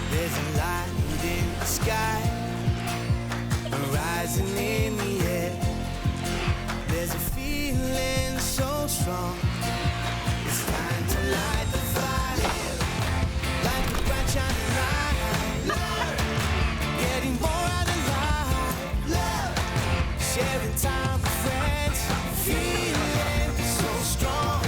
There's a light in the sky, rising in the air. There's a feeling so strong. It's time to light the fire, like a bright shining light. Love, getting more out of life. Love, sharing time with friends, feeling so strong.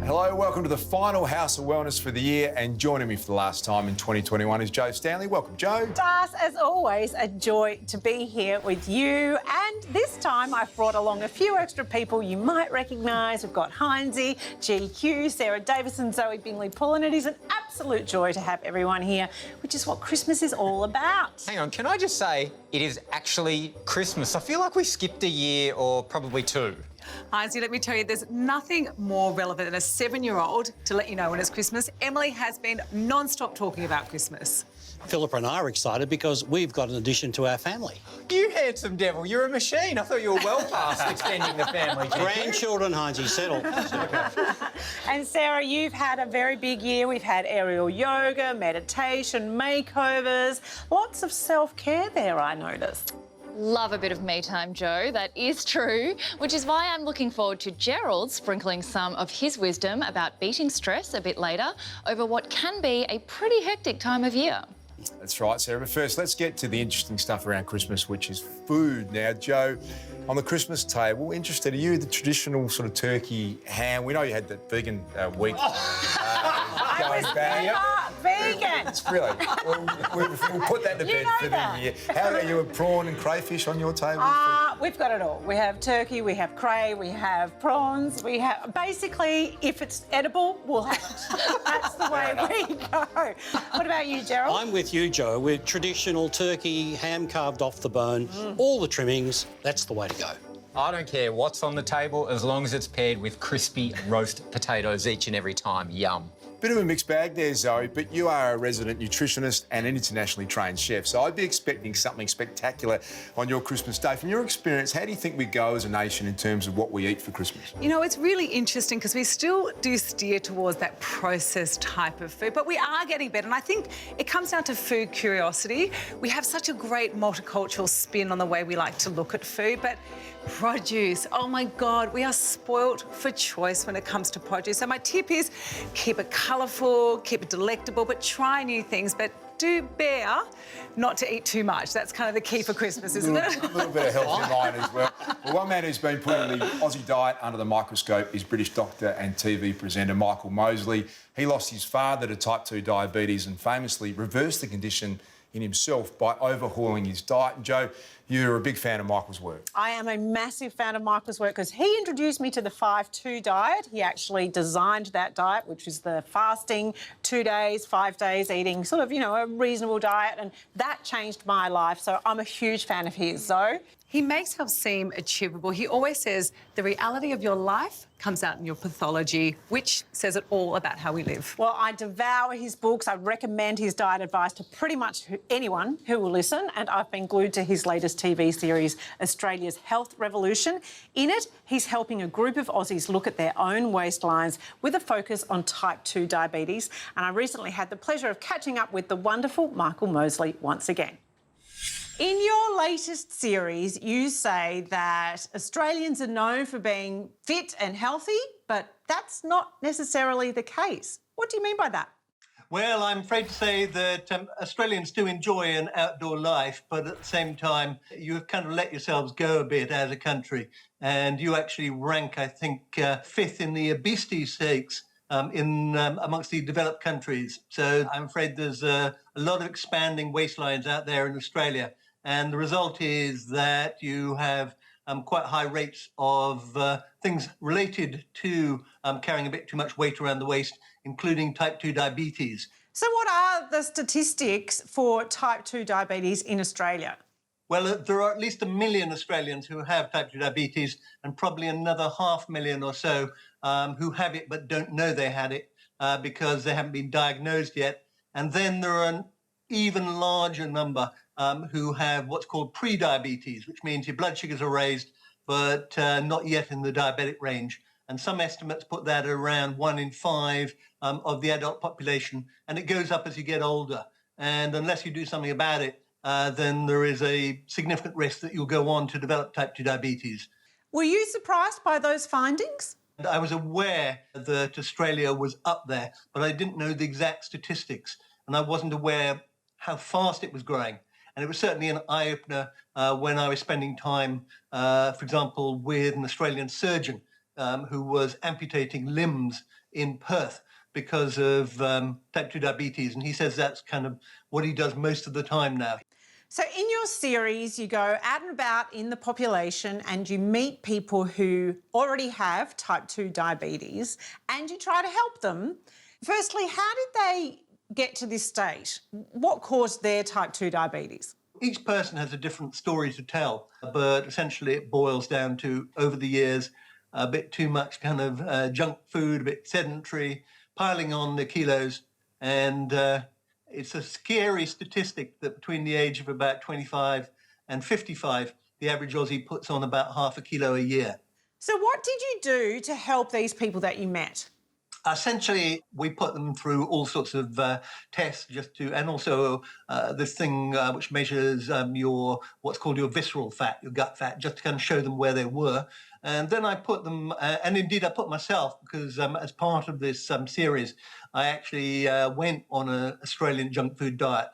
Hello, welcome to the final House of Wellness for the year, and joining me for the last time in 2021 is Joe Stanley. Welcome, Joe. Das, as always, a joy to be here with you. And this time I've brought along a few extra people you might recognise. We've got Hinesy, GQ, Sarah Davison, Zoe Bingley-Pullen. It is an absolute joy to have everyone here, which is what Christmas is all about. Hang on, can I just say it is actually Christmas? I feel like we skipped a year or probably two. Hinesy, let me tell you, there's nothing more relevant than a 7-year-old to let you know when it's Christmas. Emily has been non-stop talking about Christmas. Philippa and I are excited because we've got an addition to our family. You handsome devil, you're a machine. I thought you were well past extending the family. Grandchildren, Hinesy, settle. And Sarah, you've had a very big year. We've had aerial yoga, meditation, makeovers, lots of self-care there, I noticed. Love a bit of me time, Joe. That is true, which is why I'm looking forward to Gerald sprinkling some of his wisdom about beating stress a bit later over what can be a pretty hectic time of year. That's right, Sarah. But first, let's get to the interesting stuff around Christmas, which is food. Now, Joe, on the Christmas table, interested, are you the traditional sort of turkey ham? We know you had the vegan week going back. Vegan. It's really. We'll put that to bed for the year. How are you, a prawn and crayfish on your table? We've got it all. We have turkey, we have cray, we have prawns, we have... Basically, if it's edible, we'll have it. That's the way we go. What about you, Gerald? I'm with you, Joe. We're traditional turkey, ham carved off the bone, all the trimmings. That's the way to go. I don't care what's on the table as long as it's paired with crispy roast potatoes each and every time. Yum. Bit of a mixed bag there, Zoe, but you are a resident nutritionist and an internationally trained chef, so I'd be expecting something spectacular on your Christmas day. From your experience, how do you think we go as a nation in terms of what we eat for Christmas? You know, it's really interesting because we still do steer towards that processed type of food, but we are getting better. And I think it comes down to food curiosity. We have such a great multicultural spin on the way we like to look at food, but produce, oh my God, we are spoilt for choice when it comes to produce. So my tip is keep it colourful, keep it delectable, but try new things. But do bear not to eat too much. That's kind of the key for Christmas, isn't it? A little bit of health in mind as well. Well, one man who's been putting the Aussie diet under the microscope is British doctor and TV presenter Michael Mosley. He lost his father to type 2 diabetes and famously reversed the condition in himself by overhauling his diet. And Joe, you're a big fan of Michael's work. I am a massive fan of Michael's work because he introduced me to the 5-2 diet. He actually designed that diet, which is the fasting, 2 days, 5 days eating, sort of, you know, a reasonable diet, and that changed my life. So I'm a huge fan of his. Zoe? He makes health seem achievable. He always says the reality of your life comes out in your pathology, which says it all about how we live. Well, I devour his books. I recommend his diet advice to pretty much anyone who will listen, and I've been glued to his latest TV series, Australia's Health Revolution. In it, he's helping a group of Aussies look at their own waistlines with a focus on type 2 diabetes. And I recently had the pleasure of catching up with the wonderful Michael Mosley once again. In your latest series, you say that Australians are known for being fit and healthy, but that's not necessarily the case. What do you mean by that? Well, I'm afraid to say that Australians do enjoy an outdoor life, but at the same time, you have kind of let yourselves go a bit as a country, and you actually rank, I think, 5th in the obesity stakes amongst the developed countries. So I'm afraid there's a lot of expanding waistlines out there in Australia. And the result is that you have quite high rates of things related to carrying a bit too much weight around the waist, including type 2 diabetes. So what are the statistics for type 2 diabetes in Australia? Well, there are at least 1 million Australians who have type 2 diabetes and probably another 500,000 or so who have it but don't know they had it because they haven't been diagnosed yet. And then there are an even larger number who have what's called pre-diabetes, which means your blood sugars are raised but not yet in the diabetic range. and some estimates put that at around 1 in 5 of the adult population, and it goes up as you get older. And unless you do something about it, then there is a significant risk that you'll go on to develop type 2 diabetes. Were you surprised by those findings? I was aware that Australia was up there, but I didn't know the exact statistics, and I wasn't aware how fast it was growing. And it was certainly an eye-opener when I was spending time, for example, with an Australian surgeon who was amputating limbs in Perth because of type 2 diabetes. And he says that's kind of what he does most of the time now. So in your series, you go out and about in the population and you meet people who already have type 2 diabetes and you try to help them. Firstly, how did they get to this state? What caused their type 2 diabetes? Each person has a different story to tell, but essentially it boils down to, over the years, a bit too much kind of junk food, a bit sedentary, piling on the kilos, and it's a scary statistic that between the age of about 25 and 55, the average Aussie puts on about half a kilo a year. So what did you do to help these people that you met? Essentially, we put them through all sorts of tests and also this thing which measures your what's called your visceral fat, your gut fat, just to kind of show them where they were. And then I put them, and indeed I put myself, because as part of this series, I actually went on an Australian junk food diet,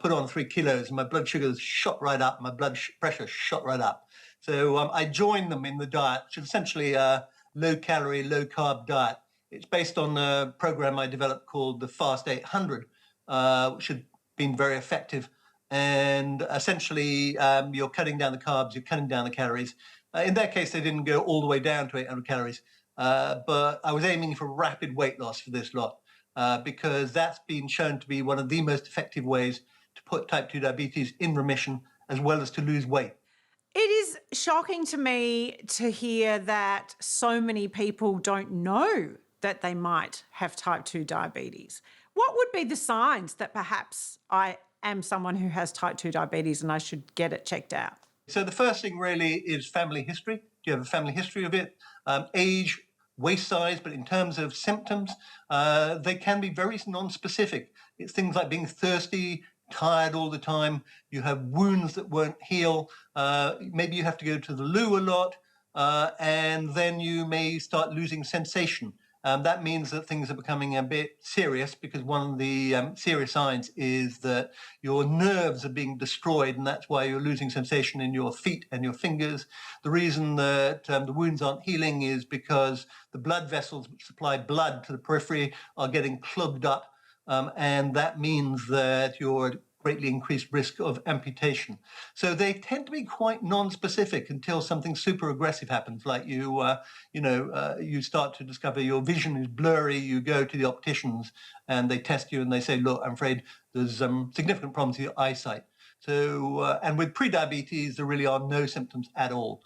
put on 3 kilos, and my blood sugars shot right up, my blood pressure shot right up. So I joined them in the diet, which is essentially a low-calorie, low-carb diet. It's based on a program I developed called the Fast 800, which had been very effective. And essentially, you're cutting down the carbs, you're cutting down the calories. In that case, they didn't go all the way down to 800 calories. But I was aiming for rapid weight loss for this lot because that's been shown to be one of the most effective ways to put type 2 diabetes in remission as well as to lose weight. It is shocking to me to hear that so many people don't know that they might have type 2 diabetes. What would be the signs that perhaps I am someone who has type 2 diabetes and I should get it checked out? So the first thing really is family history. Do you have a family history of it? Age, waist size, but in terms of symptoms, they can be very non-specific. It's things like being thirsty, tired all the time, you have wounds that won't heal, maybe you have to go to the loo a lot, and then you may start losing sensation. That means that things are becoming a bit serious because one of the serious signs is that your nerves are being destroyed, and that's why you're losing sensation in your feet and your fingers. The reason that the wounds aren't healing is because the blood vessels which supply blood to the periphery are getting plugged up, and that means that you're greatly increased risk of amputation. So they tend to be quite non-specific until something super aggressive happens, like you start to discover your vision is blurry, you go to the opticians and they test you and they say, look, I'm afraid there's significant problems with your eyesight. So, and with pre-diabetes, there really are no symptoms at all.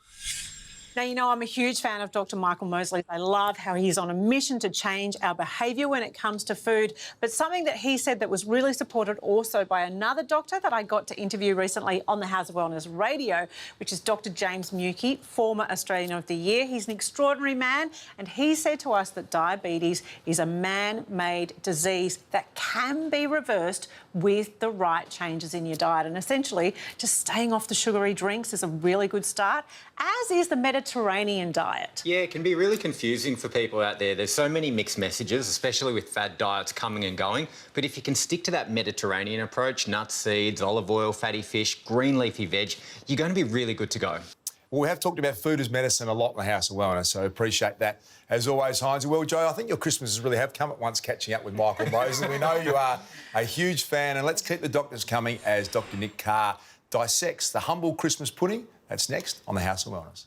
Now, you know, I'm a huge fan of Dr. Michael Mosley. I love how he's on a mission to change our behaviour when it comes to food. But something that he said that was really supported also by another doctor that I got to interview recently on the House of Wellness Radio, which is Dr. James Mukey, former Australian of the Year. He's an extraordinary man, and he said to us that diabetes is a man-made disease that can be reversed with the right changes in your diet. And essentially, just staying off the sugary drinks is a really good start, as is the Mediterranean diet. Yeah, it can be really confusing for people out there. There's so many mixed messages, especially with fad diets coming and going. But if you can stick to that Mediterranean approach, nuts, seeds, olive oil, fatty fish, green leafy veg, you're going to be really good to go. Well, we have talked about food as medicine a lot in the House of Wellness, so appreciate that. As always, Hines. Well, Joe, I think your Christmases really have come at once catching up with Michael Mosley. We know you are a huge fan, and let's keep the doctors coming as Dr. Nick Carr dissects the humble Christmas pudding. That's next on the House of Wellness.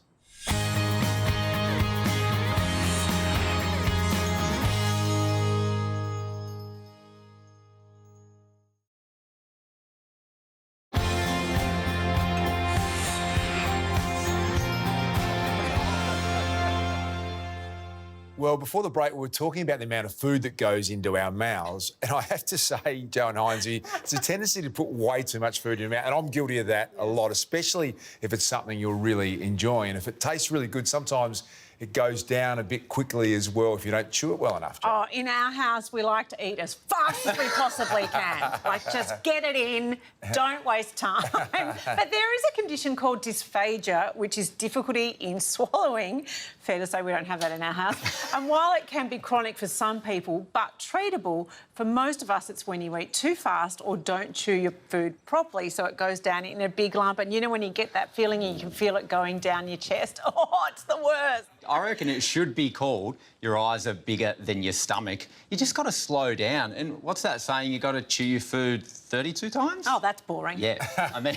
Well, before the break, we were talking about the amount of food that goes into our mouths. And I have to say, Joe and Hines, it's a tendency to put way too much food in your mouth. And I'm guilty of that a lot, especially if it's something you're really enjoying. If it tastes really good, sometimes it goes down a bit quickly as well if you don't chew it well enough. Oh, in our house, we like to eat as fast as we possibly can. Like, just get it in, don't waste time. But there is a condition called dysphagia, which is difficulty in swallowing. Fair to say we don't have that in our house. And while it can be chronic for some people, but treatable, for most of us, it's when you eat too fast or don't chew your food properly, so it goes down in a big lump. And you know when you get that feeling and you can feel it going down your chest? Oh, it's the worst. I reckon it should be called your eyes are bigger than your stomach. You just got to slow down. And what's that saying? You got to chew your food 32 times? Oh, that's boring. Yeah, I mean...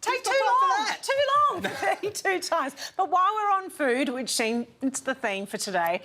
Take too long. Too long for 32 times. But while we're on food, which seems it's the theme for today,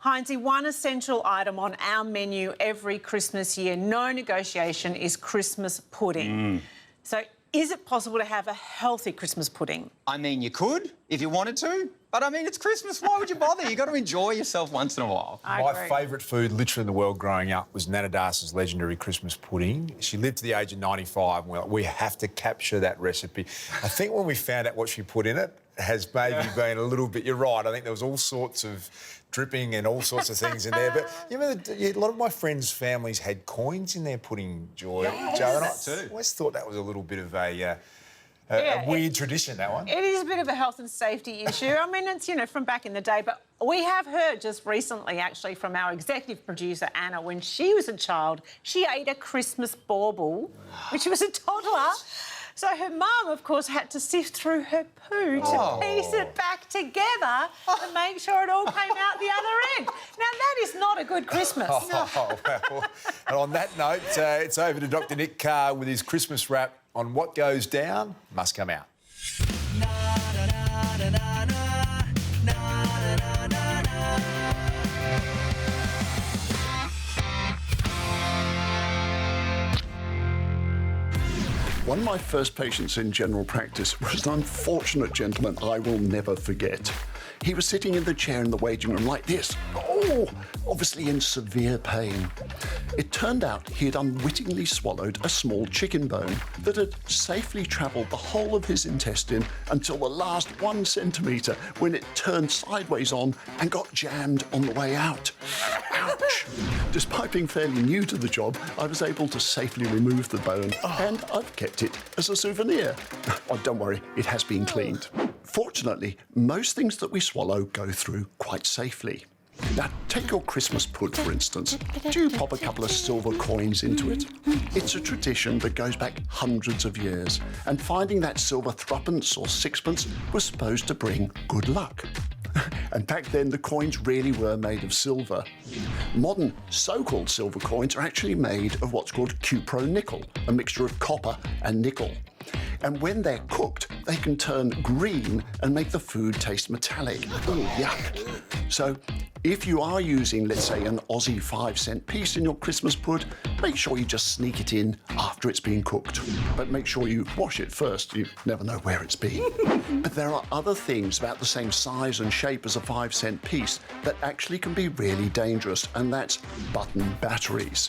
Hinesy, one essential item on our menu every Christmas year, no negotiation, is Christmas pudding. So is it possible to have a healthy Christmas pudding? I mean, you could if you wanted to, but I mean, it's Christmas. Why would you bother? You got to enjoy yourself once in a while. My favourite food, literally in the world growing up, was Nana Darcy's legendary Christmas pudding. She lived to the age of 95, and we're like, we have to capture that recipe. I think when we found out what she put in it, has maybe been a little bit... You're right, I think there was all sorts of dripping and all sorts of things in there. But you remember, a lot of my friends' families had coins in their pudding, Joy. Yes. Joe and I too. always thought that was a little bit of a weird tradition, that one. It is a bit of a health and safety issue. I mean, it's, you know, from back in the day, but we have heard just recently, actually, from our executive producer, Anna, when she was a child, she ate a Christmas bauble, when she was a toddler. So her mum, of course, had to sift through her poo to piece it back together to make sure it all came out the other end. Now, that is not a good Christmas. Well, and on that note, it's over to Dr Nick Carr with his Christmas wrap on what goes down must come out. One of my first patients in general practice was an unfortunate gentleman I will never forget. He was sitting in the chair in the waiting room like this, obviously in severe pain. It turned out he had unwittingly swallowed a small chicken bone that had safely travelled the whole of his intestine until the last 1 centimetre when it turned sideways on and got jammed on the way out. Ouch! Despite being fairly new to the job, I was able to safely remove the bone and I've kept it as a souvenir. Oh, don't worry, it has been cleaned. Fortunately, most things that we swallow go through quite safely. Now, take your Christmas pud, for instance. Do you pop a couple of silver coins into it? It's a tradition that goes back hundreds of years, and finding that silver threepence or sixpence was supposed to bring good luck. And back then, the coins really were made of silver. Modern so-called silver coins are actually made of what's called cupro-nickel, a mixture of copper and nickel. And when they're cooked, they can turn green and make the food taste metallic. Oh, yuck. So if you are using, let's say, an Aussie 5-cent piece in your Christmas pud, make sure you just sneak it in after it's been cooked. But make sure you wash it first. You never know where it's been. But there are other things about the same size and shape as a 5-cent piece that actually can be really dangerous, and that's button batteries.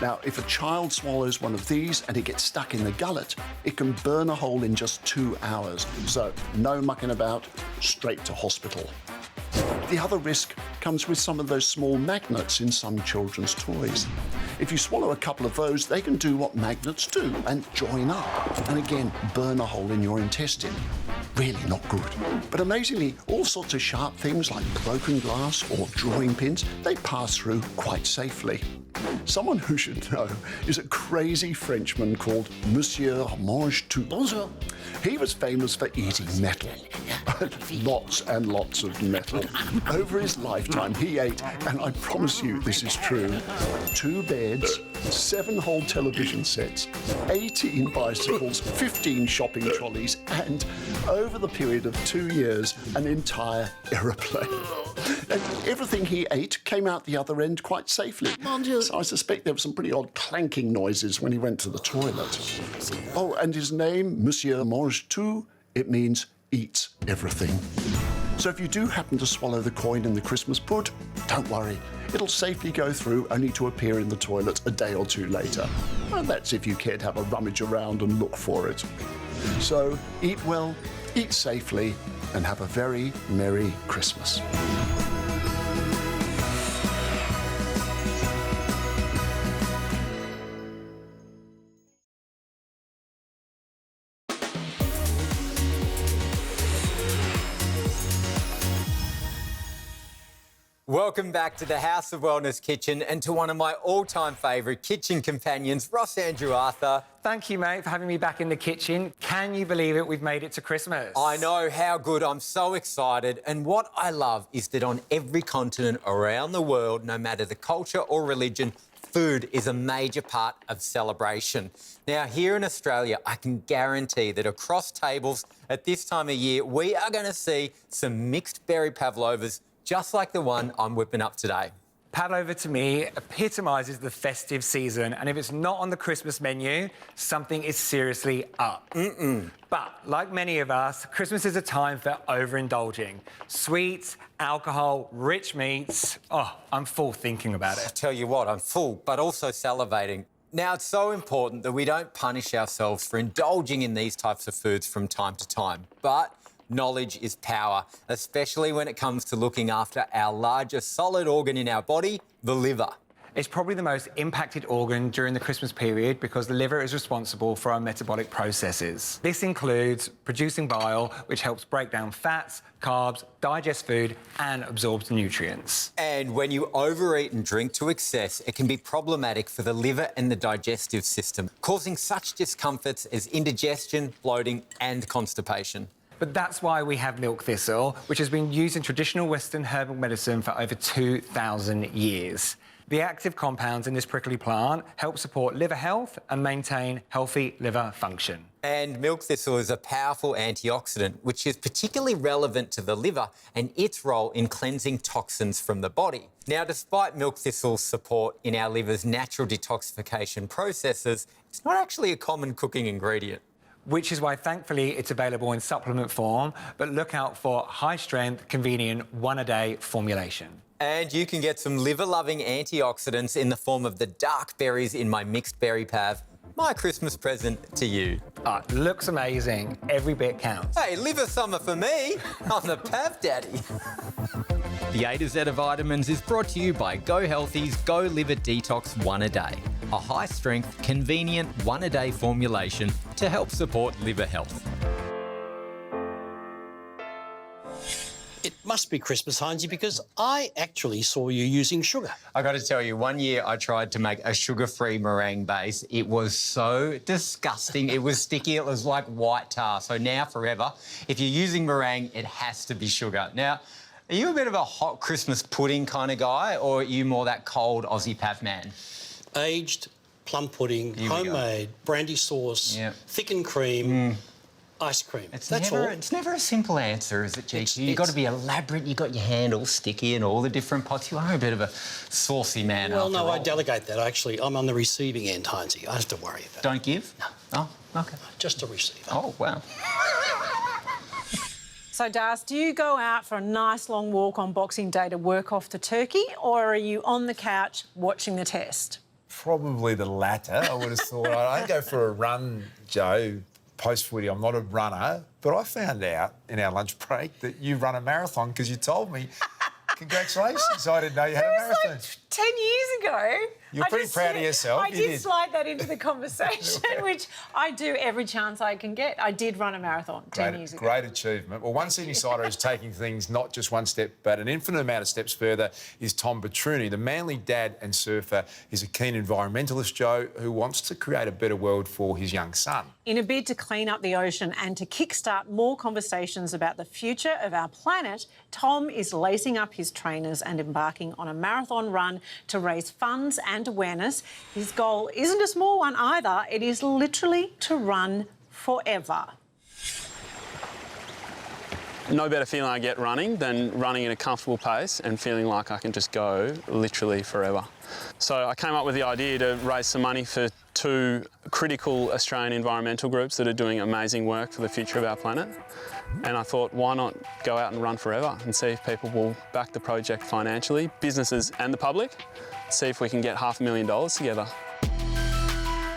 Now, if a child swallows one of these and it gets stuck in the gullet, it can burn a hole in just 2 hours. So no mucking about, straight to hospital. The other risk comes with some of those small magnets in some children's toys. If you swallow a couple of those, they can do what magnets do and join up, and again, burn a hole in your intestine. Really not good. But amazingly, all sorts of sharp things like broken glass or drawing pins, they pass through quite safely. Someone who should know is a crazy Frenchman called Monsieur Mange-Tout. Bonjour. He was famous for eating metal. Lots and lots of metal. Over his lifetime, he ate, and I promise you this is true, 2 beds, 7 whole television sets, 18 bicycles, 15 shopping trolleys, and over the period of 2 years, an entire aeroplane. And everything he ate came out the other end quite safely. So I suspect there were some pretty odd clanking noises when he went to the toilet. Oh, and his name, Monsieur Mange-Tout, it means eats everything. So if you do happen to swallow the coin in the Christmas pud, don't worry. It'll safely go through, only to appear in the toilet a day or 2 later. Well, that's if you care to have a rummage around and look for it. So eat well, eat safely, and have a very Merry Christmas. Welcome back to the House of Wellness Kitchen and to one of my all-time favourite kitchen companions, Ross Andrew Arthur. Thank you, mate, for having me back in the kitchen. Can you believe it? We've made it to Christmas. I know, how good. I'm so excited. And what I love is that on every continent around the world, no matter the culture or religion, food is a major part of celebration. Now, here in Australia, I can guarantee that across tables at this time of year, we are going to see some mixed berry pavlovas just like the one I'm whipping up today. Pavlova, to me, epitomises the festive season, and if it's not on the Christmas menu, something is seriously up. But, like many of us, Christmas is a time for overindulging. Sweets, alcohol, rich meats. Oh, I'm full thinking about it. I tell you what, I'm full, but also salivating. Now, it's so important that we don't punish ourselves for indulging in these types of foods from time to time. But knowledge is power, especially when it comes to looking after our largest solid organ in our body, the liver. It's probably the most impacted organ during the Christmas period because the liver is responsible for our metabolic processes. This includes producing bile, which helps break down fats, carbs, digest food and absorbs nutrients. And when you overeat and drink to excess, it can be problematic for the liver and the digestive system, causing such discomforts as indigestion, bloating and constipation. But that's why we have milk thistle, which has been used in traditional Western herbal medicine for over 2,000 years. The active compounds in this prickly plant help support liver health and maintain healthy liver function. And milk thistle is a powerful antioxidant, which is particularly relevant to the liver and its role in cleansing toxins from the body. Now, despite milk thistle's support in our liver's natural detoxification processes, it's not actually a common cooking ingredient. Which is why, thankfully, it's available in supplement form, but look out for high-strength, convenient, one-a-day formulation. And you can get some liver-loving antioxidants in the form of the dark berries in my mixed berry pav. My Christmas present to you. It looks amazing. Every bit counts. Hey, liver summer for me. I'm the pav daddy. The A to Z of Vitamins is brought to you by Go Healthy's Go Liver Detox One a Day, a high-strength, convenient one-a-day formulation to help support liver health. It must be Christmas, Heinzie, because I actually saw you using sugar. I got to tell you, one year I tried to make a sugar-free meringue base. It was so disgusting. It was sticky. It was like white tar. So now, forever, if you're using meringue, it has to be sugar. Now, are you a bit of a hot Christmas pudding kind of guy, or are you more that cold Aussie pav man? Aged plum pudding, homemade, brandy sauce, thickened cream, ice cream. That's all. It's never a simple answer, is it, Cheeky? You've got to be elaborate. You've got your hand all sticky in all the different pots. You are a bit of a saucy man. Well, no, I delegate that. Actually, I'm on the receiving end, Heinzie. I have to worry about it. Don't give? No. Oh, OK. Just a receiver. Oh, wow. So, Darcy, do you go out for a nice long walk on Boxing Day to work off the turkey, or are you on the couch watching the test? Probably the latter, I would have thought. I don't go for a run, Joe, post-footy. I'm not a runner, but I found out in our lunch break that you run a marathon because you told me. Congratulations. I didn't know you had a marathon. Like 10 years ago. You're pretty proud of yourself. I did slide that into the conversation, which I do every chance I can get. I did run a marathon 10 years ago. Great achievement. Well, one Sydney sider who's taking things not just one step, but an infinite amount of steps further is Tom Petruni. The Manly dad and surfer is a keen environmentalist, Joe, who wants to create a better world for his young son. In a bid to clean up the ocean and to kickstart more conversations about the future of our planet, Tom is lacing up his trainers and embarking on a marathon run to raise funds and awareness. His goal isn't a small one either. It is literally to run forever. No better feeling I get running than running at a comfortable pace and feeling like I can just go literally forever. So I came up with the idea to raise some money for two critical Australian environmental groups that are doing amazing work for the future of our planet. And I thought, why not go out and run forever and see if people will back the project financially, businesses and the public, see if we can get $500,000 together.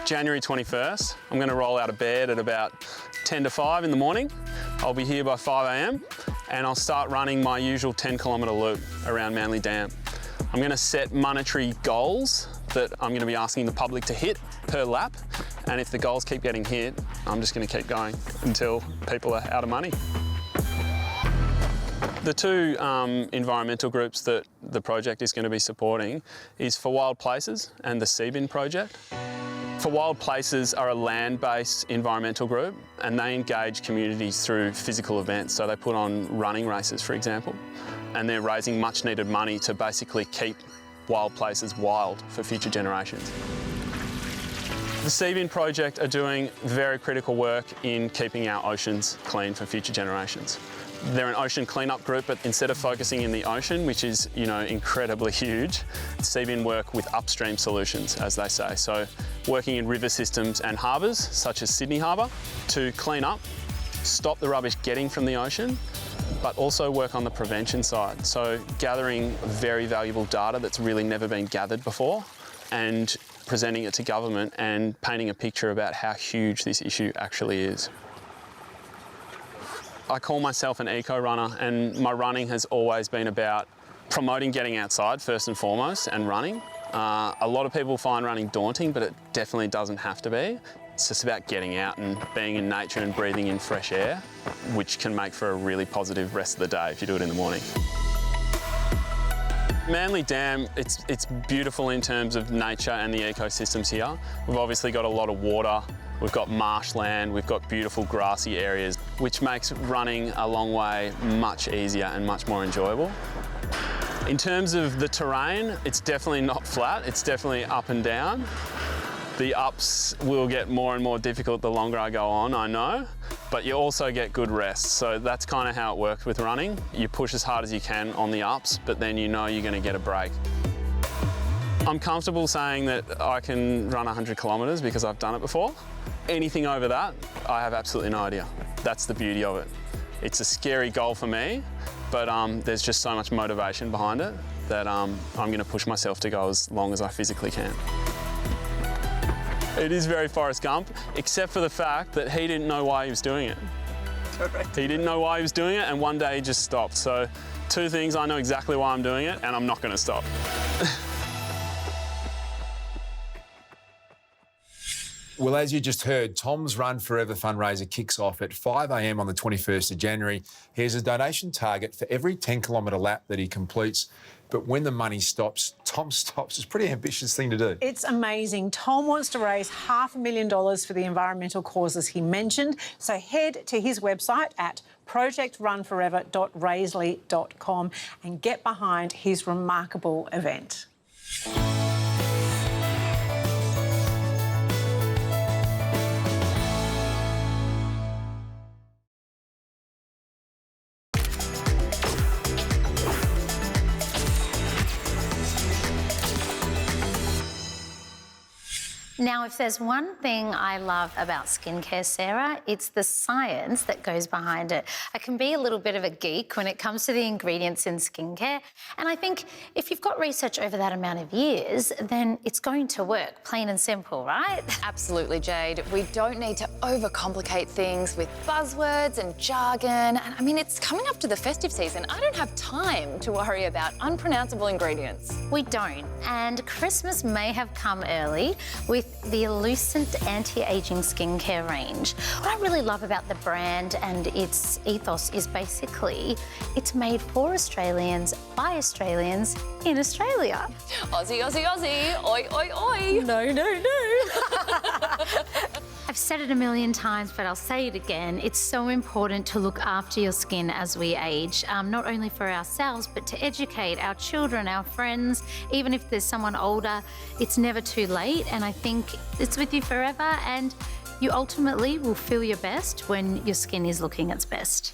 January 21st, I'm going to roll out of bed at about 10 to 5 in the morning. I'll be here by 5 a.m. and I'll start running my usual 10-kilometre loop around Manly Dam. I'm going to set monetary goals that I'm going to be asking the public to hit per lap, and if the goals keep getting hit, I'm just going to keep going until people are out of money. The two environmental groups that the project is going to be supporting is For Wild Places and the Seabin project. For Wild Places are a land-based environmental group, and they engage communities through physical events. So they put on running races, for example, and they're raising much needed money to basically keep wild places wild for future generations. The Seabin project are doing very critical work in keeping our oceans clean for future generations. They're an ocean cleanup group, but instead of focusing in the ocean, which is, incredibly huge, Seabin work with upstream solutions, as they say. So working in river systems and harbours, such as Sydney Harbour, to clean up, stop the rubbish getting from the ocean, but also work on the prevention side. So gathering very valuable data that's really never been gathered before and presenting it to government and painting a picture about how huge this issue actually is. I call myself an eco-runner, and my running has always been about promoting getting outside first and foremost and running. A lot of people find running daunting, but it definitely doesn't have to be. It's just about getting out and being in nature and breathing in fresh air, which can make for a really positive rest of the day if you do it in the morning. Manly Dam, it's beautiful in terms of nature and the ecosystems here. We've obviously got a lot of water, we've got marshland, we've got beautiful grassy areas, which makes running a long way much easier and much more enjoyable. In terms of the terrain, it's definitely not flat, it's definitely up and down. The ups will get more and more difficult the longer I go on, I know, but you also get good rest. So that's kind of how it works with running. You push as hard as you can on the ups, but then you know you're going to get a break. I'm comfortable saying that I can run 100 kilometres because I've done it before. Anything over that, I have absolutely no idea. That's the beauty of it. It's a scary goal for me, but there's just so much motivation behind it that I'm going to push myself to go as long as I physically can. It is very Forrest Gump, except for the fact that he didn't know why he was doing it. Correct. He didn't know why he was doing it, and one day he just stopped. So, two things, I know exactly why I'm doing it, and I'm not going to stop. Well, as you just heard, Tom's Run Forever fundraiser kicks off at 5 a.m. on the 21st of January. He has a donation target for every 10-kilometre lap that he completes. But when the money stops, Tom stops. It's a pretty ambitious thing to do. It's amazing. Tom wants to raise $500,000 for the environmental causes he mentioned. So head to his website at projectrunforever.raisley.com and get behind his remarkable event. Now, if there's one thing I love about skincare, Sarah, it's the science that goes behind it. I can be a little bit of a geek when it comes to the ingredients in skincare, and I think if you've got research over that amount of years, then it's going to work, plain and simple, right? Absolutely, Jade. We don't need to overcomplicate things with buzzwords and jargon. And I mean, it's coming up to the festive season. I don't have time to worry about unpronounceable ingredients. We don't, and Christmas may have come early with the Lucent anti-aging skincare range. What I really love about the brand and its ethos is basically it's made for Australians by Australians in Australia. Aussie, Aussie, Aussie, oi, oi, oi. No, no, no. I've said it a million times, but I'll say it again. It's so important to look after your skin as we age, not only for ourselves, but to educate our children, our friends. Even if there's someone older, it's never too late. And I think it's with you forever. And you ultimately will feel your best when your skin is looking its best.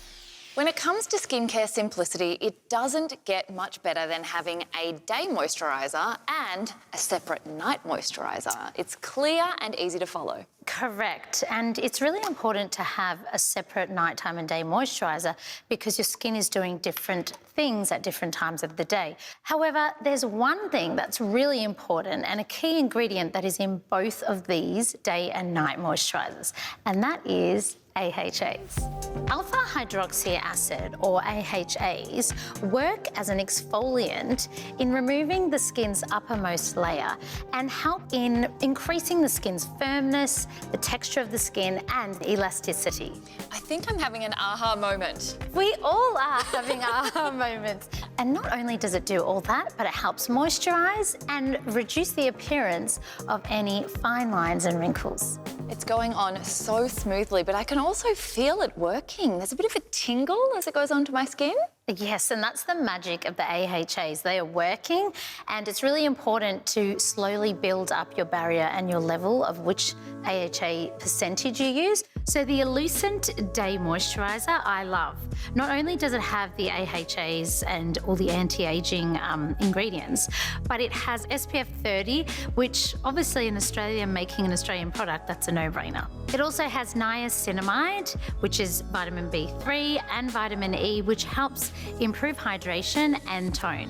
When it comes to skincare simplicity, it doesn't get much better than having a day moisturiser and a separate night moisturiser. It's clear and easy to follow. Correct. And it's really important to have a separate nighttime and day moisturiser because your skin is doing different things at different times of the day. However, there's one thing that's really important and a key ingredient that is in both of these day and night moisturisers, and that is AHAs. Alpha hydroxy acid, or AHAs, work as an exfoliant in removing the skin's uppermost layer and help in increasing the skin's firmness the texture of the skin and elasticity. I think I'm having an aha moment. We all are having aha moments. And not only does it do all that, but it helps moisturise and reduce the appearance of any fine lines and wrinkles. It's going on so smoothly, but I can also feel it working. There's a bit of a tingle as it goes onto my skin. Yes, and that's the magic of the AHAs. They are working, and it's really important to slowly build up your barrier and your level of which AHA percentage you use. So the Elucent Day Moisturiser I love. Not only does it have the AHAs and all the anti-aging ingredients, but it has SPF 30, which obviously in Australia, making an Australian product, that's a no-brainer. It also has niacinamide, which is vitamin B3, and vitamin E, which helps improve hydration and tone.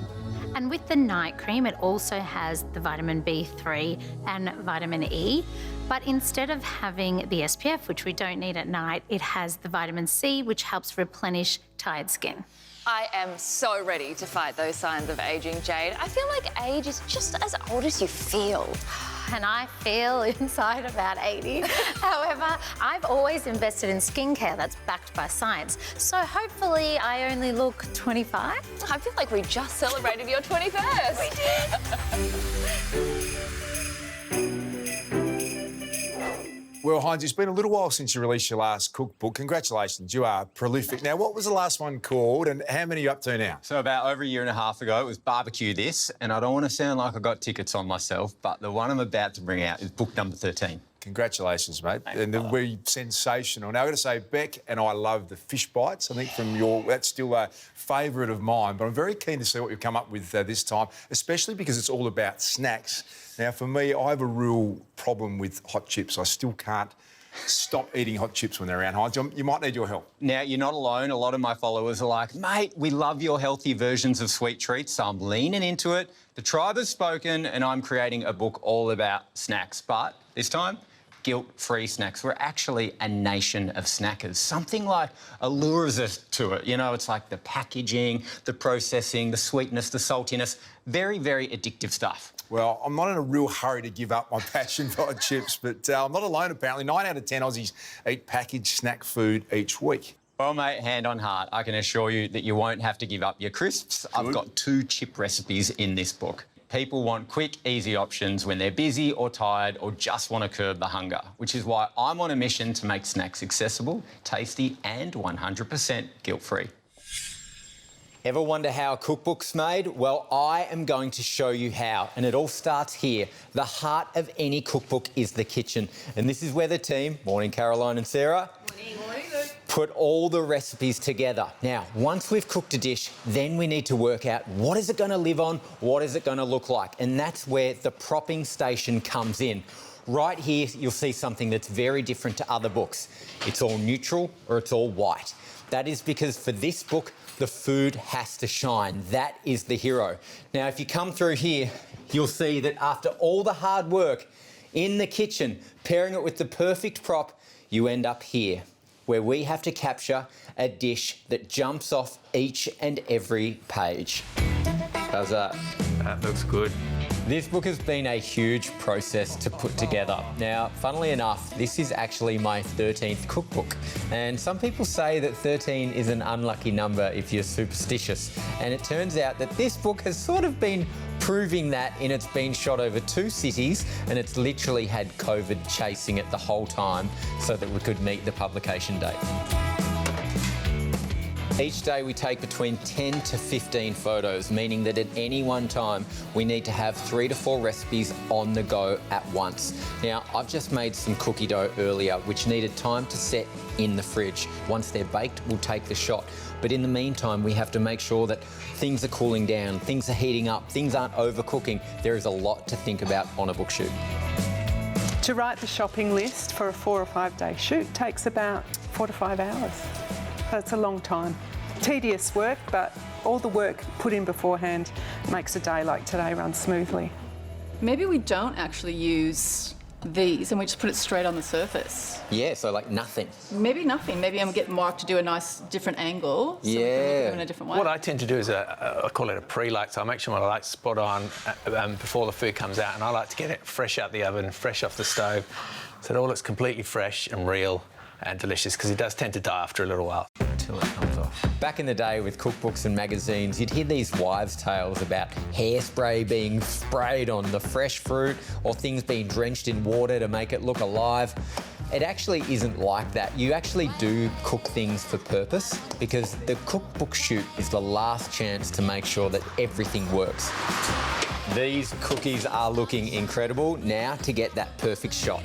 And with the night cream, it also has the vitamin B3 and vitamin E. But instead of having the SPF, which we don't need at night, it has the vitamin C, which helps replenish tired skin. I am so ready to fight those signs of ageing, Jade. I feel like age is just as old as you feel. And I feel inside about 80. However, I've always invested in skincare that's backed by science. So hopefully I only look 25. I feel like we just celebrated your 21st. We did. Well, Hines, it's been a little while since you released your last cookbook. Congratulations, you are prolific. Now, what was the last one called and how many are you up to now? So about over a year and a half ago, it was Barbecue This, and I don't want to sound like I got tickets on myself, but the one I'm about to bring out is book number 13. Congratulations, mate. Thanks, and we're sensational. Now, I've got to say, Beck and I love the fish bites. I think that's still a favourite of mine, but I'm very keen to see what you've come up with this time, especially because it's all about snacks. Now, for me, I have a real problem with hot chips. I still can't stop eating hot chips when they're around. Hines, you might need your help. Now, you're not alone. A lot of my followers are like, mate, we love your healthy versions of sweet treats, so I'm leaning into it. The tribe has spoken, and I'm creating a book all about snacks. But this time, guilt-free snacks. We're actually a nation of snackers. Something like allures us to it. You know, it's like the packaging, the processing, the sweetness, the saltiness. Very, very addictive stuff. Well, I'm not in a real hurry to give up my passion for hot chips, but I'm not alone, apparently. 9 out of 10 Aussies eat packaged snack food each week. Well, mate, hand on heart, I can assure you that you won't have to give up your crisps. Good. I've got 2 chip recipes in this book. People want quick, easy options when they're busy or tired or just want to curb the hunger, which is why I'm on a mission to make snacks accessible, tasty and 100% guilt-free. Ever wonder how a cookbook's made? Well, I am going to show you how, and it all starts here. The heart of any cookbook is the kitchen, and this is where the team, morning Caroline and Sarah, morning, put all the recipes together. Now, once we've cooked a dish, then we need to work out what is it going to live on, what is it going to look like, and that's where the propping station comes in. Right here, you'll see something that's very different to other books. It's all neutral or it's all white. That is because for this book, the food has to shine. That is the hero. Now, if you come through here, you'll see that after all the hard work in the kitchen, pairing it with the perfect prop, you end up here, where we have to capture a dish that jumps off each and every page. How's that? That looks good. This book has been a huge process to put together. Now, funnily enough, this is actually my 13th cookbook. And some people say that 13 is an unlucky number if you're superstitious. And it turns out that this book has sort of been proving that in it's been shot over 2 cities and it's literally had COVID chasing it the whole time so that we could meet the publication date. Each day we take between 10 to 15 photos, meaning that at any one time we need to have 3 to 4 recipes on the go at once. Now, I've just made some cookie dough earlier, which needed time to set in the fridge. Once they're baked, we'll take the shot. But in the meantime, we have to make sure that things are cooling down, things are heating up, things aren't overcooking. There is a lot to think about on a book shoot. To write the shopping list for a 4 or 5 day shoot takes about 4 to 5 hours. So it's a long time. Tedious work, but all the work put in beforehand makes a day like today run smoothly. Maybe we don't actually use these and we just put it straight on the surface. Yeah, so like nothing. Maybe nothing. Maybe I'm getting Mark to do a nice different angle. So we can look at them in a different way. What I tend to do is I call it a pre-light, so I make sure my light's spot on before the food comes out, and I like to get it fresh out the oven, fresh off the stove. so that all looks completely fresh and real and delicious, because it does tend to die after a little while. Until it comes off. Back in the day with cookbooks and magazines, you'd hear these wives' tales about hairspray being sprayed on the fresh fruit or things being drenched in water to make it look alive. It actually isn't like that. You actually do cook things for purpose, because the cookbook shoot is the last chance to make sure that everything works. These cookies are looking incredible. Now to get that perfect shot.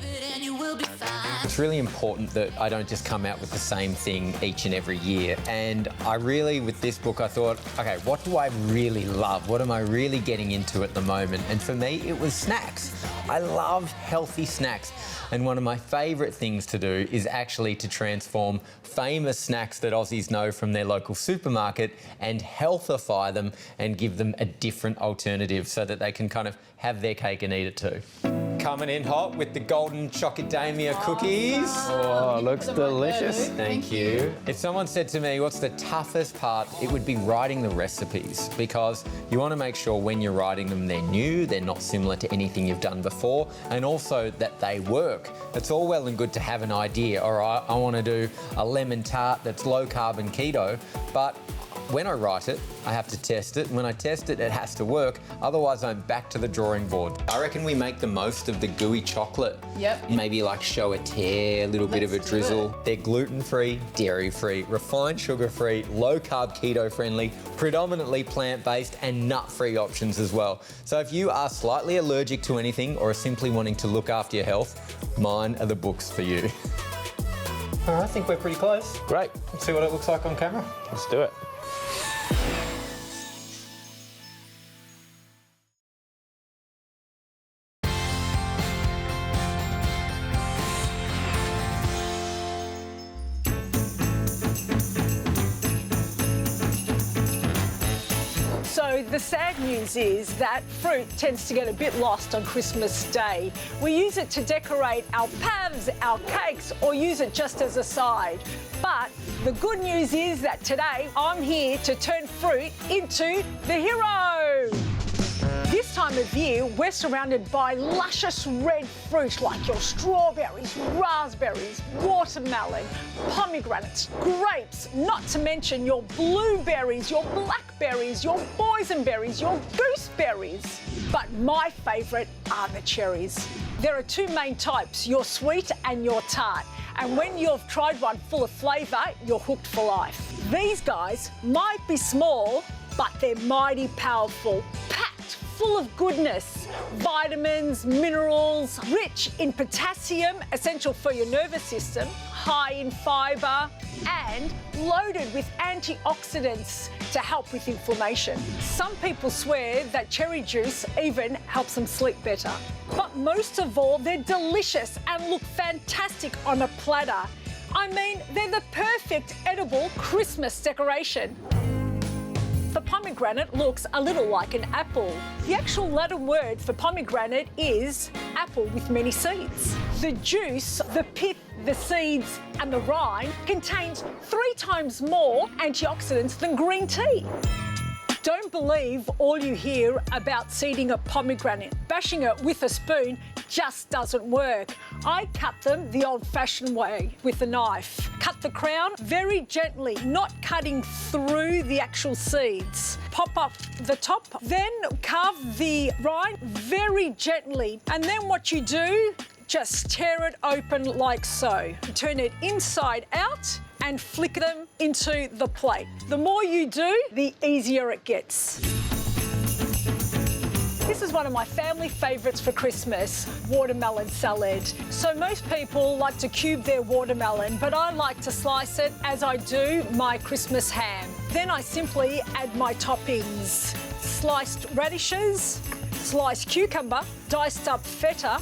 It's really important that I don't just come out with the same thing each and every year. And I really, with this book, I thought, okay, what do I really love? What am I really getting into at the moment? And for me, it was snacks. I love healthy snacks. And one of my favourite things to do is actually to transform famous snacks that Aussies know from their local supermarket and healthify them and give them a different alternative so that they can kind of have their cake and eat it too. Coming in hot with the golden chocodamia cookies. Oh, looks delicious. Thank you. If someone said to me, what's the toughest part, it would be writing the recipes, because you want to make sure when you're writing them, they're new, they're not similar to anything you've done before, and also that they work. It's all well and good to have an idea, or I want to do a lemon tart that's low carb and keto, but when I write it, I have to test it. When I test it, it has to work. Otherwise, I'm back to the drawing board. I reckon we make the most of the gooey chocolate. Yep. Maybe like show a tear, a little bit of a drizzle. They're gluten-free, dairy-free, refined sugar-free, low-carb, keto-friendly, predominantly plant-based and nut-free options as well. So if you are slightly allergic to anything or are simply wanting to look after your health, mine are the books for you. All right, I think we're pretty close. Great. Let's see what it looks like on camera. Let's do it. So the sad news is that fruit tends to get a bit lost on Christmas Day. We use it to decorate our pavs, our cakes, or use it just as a side. But the good news is that today I'm here to turn fruit into the hero. This time of year, we're surrounded by luscious red fruit like your strawberries, raspberries, watermelon, pomegranates, grapes, not to mention your blueberries, your blackberries, your boysenberries, your gooseberries. But my favourite are the cherries. There are two main types, your sweet and your tart. And when you've tried one full of flavour, you're hooked for life. These guys might be small, but they're mighty powerful, packed full of goodness, vitamins, minerals, rich in potassium, essential for your nervous system, high in fibre, and loaded with antioxidants to help with inflammation. Some people swear that cherry juice even helps them sleep better. But most of all, they're delicious and look fantastic on a platter. I mean, they're the perfect edible Christmas decoration. The pomegranate looks a little like an apple. The actual Latin word for pomegranate is apple with many seeds. The juice, the pith, the seeds and the rind contains 3 times more antioxidants than green tea. Don't believe all you hear about seeding a pomegranate. Bashing it with a spoon just doesn't work. I cut them the old-fashioned way with a knife. Cut the crown very gently, not cutting through the actual seeds. Pop up the top, then carve the rind very gently. And then what you do, just tear it open like so. Turn it inside out and flick them into the plate. The more you do, the easier it gets. This is one of my family favourites for Christmas, watermelon salad. So most people like to cube their watermelon, but I like to slice it as I do my Christmas ham. Then I simply add my toppings. Sliced radishes, sliced cucumber, diced up feta,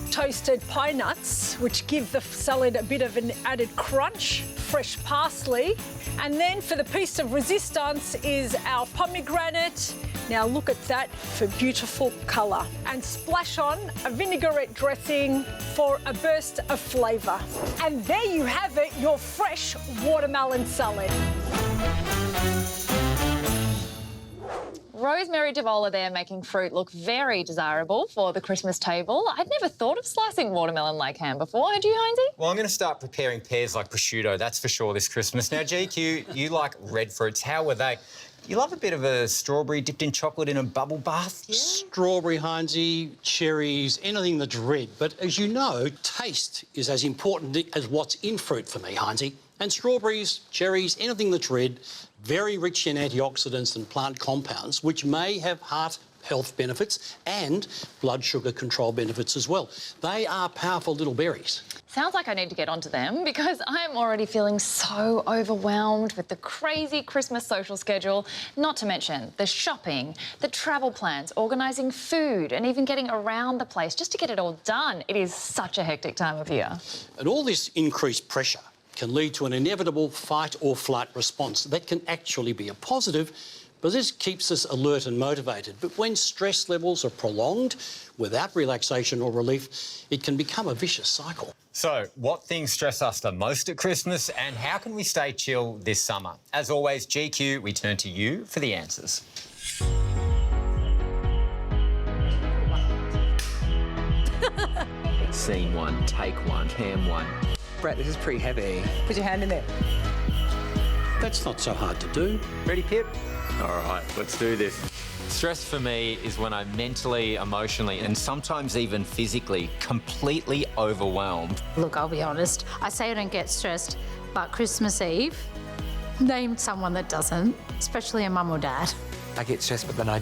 toasted pine nuts, which give the salad a bit of an added crunch, fresh parsley, and then for the piece of resistance is our pomegranate. Now look at that for beautiful colour. And splash on a vinaigrette dressing for a burst of flavour. And there you have it, your fresh watermelon salad. Rosemary Davola there making fruit look very desirable for the Christmas table. I'd never thought of slicing watermelon like ham before. Had you, Heinzie? Well, I'm going to start preparing pears like prosciutto, that's for sure, this Christmas. Now, GQ, you like red fruits. How were they? You love a bit of a strawberry dipped in chocolate in a bubble bath, yeah? Strawberry, Heinzie, cherries, anything that's red. But as you know, taste is as important as what's in fruit for me, Heinzie. And strawberries, cherries, anything that's red, very rich in antioxidants and plant compounds, which may have heart health benefits and blood sugar control benefits as well. They are powerful little berries. Sounds like I need to get onto them because I'm already feeling so overwhelmed with the crazy Christmas social schedule, not to mention the shopping, the travel plans, organising food and even getting around the place just to get it all done. It is such a hectic time of year. And all this increased pressure can lead to an inevitable fight or flight response that can actually be a positive, but this keeps us alert and motivated. But when stress levels are prolonged without relaxation or relief, it can become a vicious cycle. So, what things stress us the most at Christmas and how can we stay chill this summer? As always, GQ, we turn to you for the answers. Scene one, take one, cam one. Brett, this is pretty heavy. Put your hand in there. That's not so hard to do. Ready, Pip? All right, let's do this. Stress for me is when I'm mentally, emotionally, and sometimes even physically completely overwhelmed. Look, I'll be honest. I say I don't get stressed, but Christmas Eve, name someone that doesn't, especially a mum or dad. I get stressed, but then I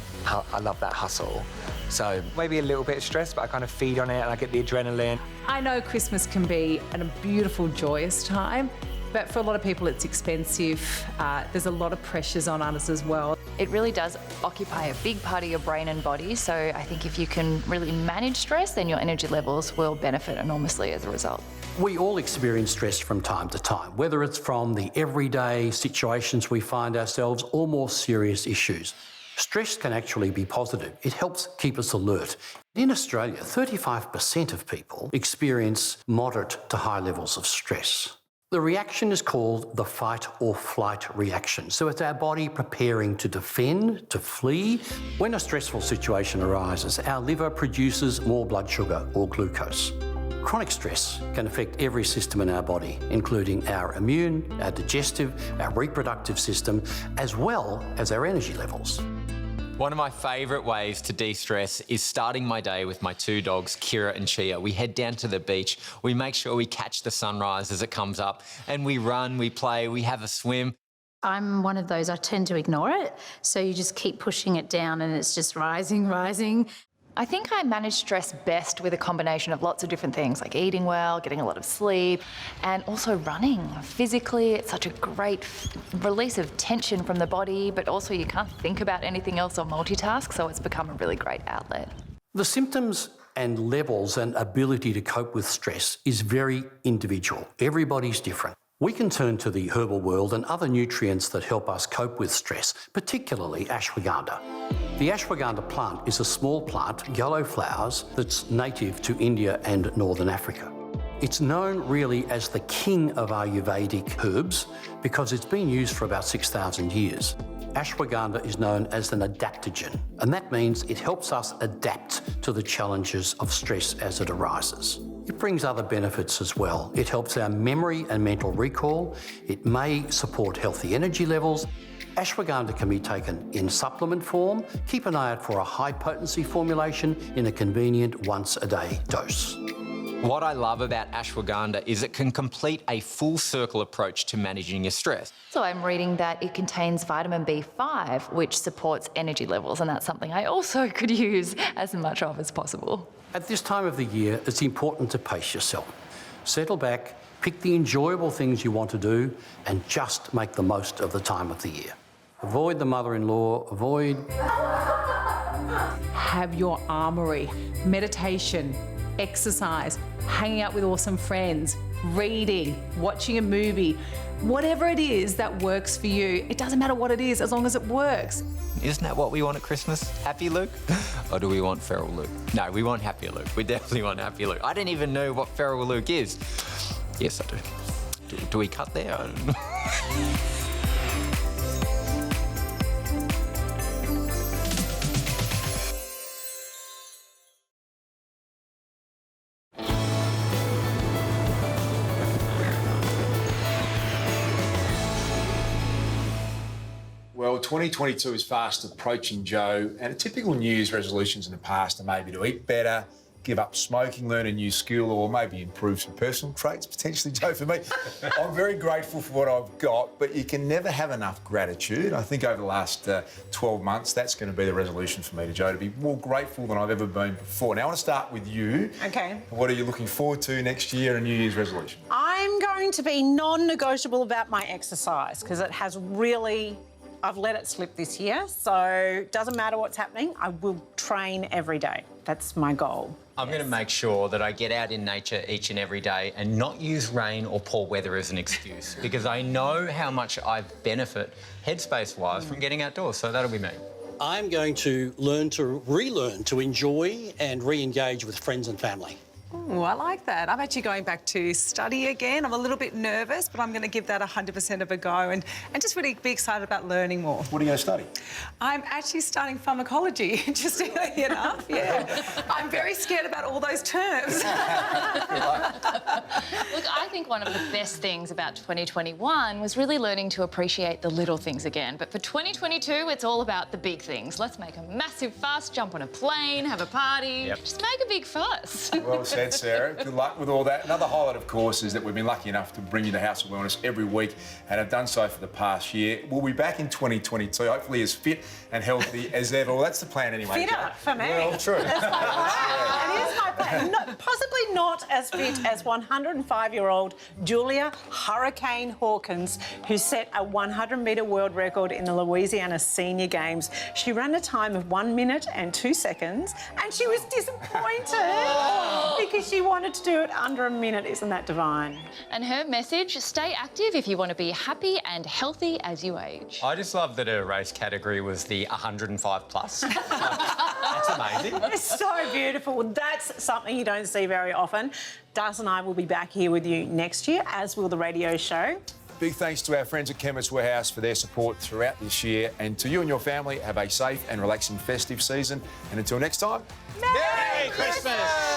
love that hustle. So maybe a little bit of stress, but I kind of feed on it and I get the adrenaline. I know Christmas can be a beautiful, joyous time, but for a lot of people it's expensive. There's a lot of pressures on us as well. It really does occupy a big part of your brain and body, so I think if you can really manage stress, then your energy levels will benefit enormously as a result. We all experience stress from time to time, whether it's from the everyday situations we find ourselves or more serious issues. Stress can actually be positive. It helps keep us alert. In Australia, 35% of people experience moderate to high levels of stress. The reaction is called the fight or flight reaction. So it's our body preparing to defend, to flee. When a stressful situation arises, our liver produces more blood sugar or glucose. Chronic stress can affect every system in our body, including our immune, our digestive, our reproductive system, as well as our energy levels. One of my favourite ways to de-stress is starting my day with my two dogs, Kira and Chia. We head down to the beach, we make sure we catch the sunrise as it comes up, and we run, we play, we have a swim. I'm one of those, I tend to ignore it, so you just keep pushing it down and it's just rising, rising. I think I manage stress best with a combination of lots of different things, like eating well, getting a lot of sleep, and also running. Physically, it's such a great release of tension from the body, but also you can't think about anything else or multitask, so it's become a really great outlet. The symptoms and levels and ability to cope with stress is very individual. Everybody's different. We can turn to the herbal world and other nutrients that help us cope with stress, particularly ashwagandha. The ashwagandha plant is a small plant, yellow flowers, that's native to India and Northern Africa. It's known really as the king of Ayurvedic herbs because it's been used for about 6,000 years. Ashwagandha is known as an adaptogen, and that means it helps us adapt to the challenges of stress as it arises. It brings other benefits as well. It helps our memory and mental recall. It may support healthy energy levels. Ashwagandha can be taken in supplement form. Keep an eye out for a high-potency formulation in a convenient once-a-day dose. What I love about ashwagandha is it can complete a full circle approach to managing your stress. So I'm reading that it contains vitamin B5, which supports energy levels, and that's something I also could use as much of as possible. At this time of the year, it's important to pace yourself. Settle back, pick the enjoyable things you want to do, and just make the most of the time of the year. Avoid the mother-in-law, avoid... Have your armoury, meditation, exercise, hanging out with awesome friends, reading, watching a movie, whatever it is that works for you. It doesn't matter what it is, as long as it works. Isn't that what we want at Christmas? Happy Luke? Or do we want feral Luke? No, we want happier Luke. We definitely want happier Luke. I don't even know what feral Luke is. Yes, I do. Do we cut there? I don't know. Well, 2022 is fast approaching, Joe, and a typical New Year's resolutions in the past are maybe to eat better, give up smoking, learn a new skill, or maybe improve some personal traits, potentially, Joe, for me. I'm very grateful for what I've got, but you can never have enough gratitude. I think over the last 12 months, that's going to be the resolution for me, Joe, to be more grateful than I've ever been before. Now, I want to start with you. Okay. What are you looking forward to next year, a New Year's resolution? I'm going to be non-negotiable about my exercise because it has really... I've let it slip this year, so it doesn't matter what's happening, I will train every day. That's my goal. I'm going to make sure that I get out in nature each and every day and not use rain or poor weather as an excuse because I know how much I benefit headspace-wise from getting outdoors, so that'll be me. I'm going to relearn to enjoy and re-engage with friends and family. Oh, I like that. I'm actually going back to study again. I'm a little bit nervous, but I'm going to give that 100% of a go and just really be excited about learning more. What are you going to study? I'm actually studying pharmacology, just enough, yeah. I'm very scared about all those terms. Look, I think one of the best things about 2021 was really learning to appreciate the little things again. But for 2022, it's all about the big things. Let's make a massive fuss, jump on a plane, have a party, just make a big fuss. Well said, Sarah. Good luck with all that. Another highlight, of course, is that we've been lucky enough to bring you the House of Wellness every week and have done so for the past year. We'll be back in 2022, hopefully as fit and healthy as ever. Well, that's the plan anyway. Fitter for me. Well, true. That's my plan. It is my plan. No, possibly not as fit as 105-year-old Julia Hurricane Hawkins, who set a 100-metre world record in the Louisiana Senior Games. She ran a time of 1 minute and 2 seconds, and she was disappointed because she wanted to do it under a minute. Isn't that divine? And her message, stay active if you want to be happy and healthy as you age. I just love that her race category was the 105 plus. That's amazing. It's so beautiful. That's something you don't see very often. Darcy and I will be back here with you next year, as will the radio show. Big thanks to our friends at Chemist Warehouse for their support throughout this year. And to you and your family, have a safe and relaxing festive season. And until next time, Merry Christmas!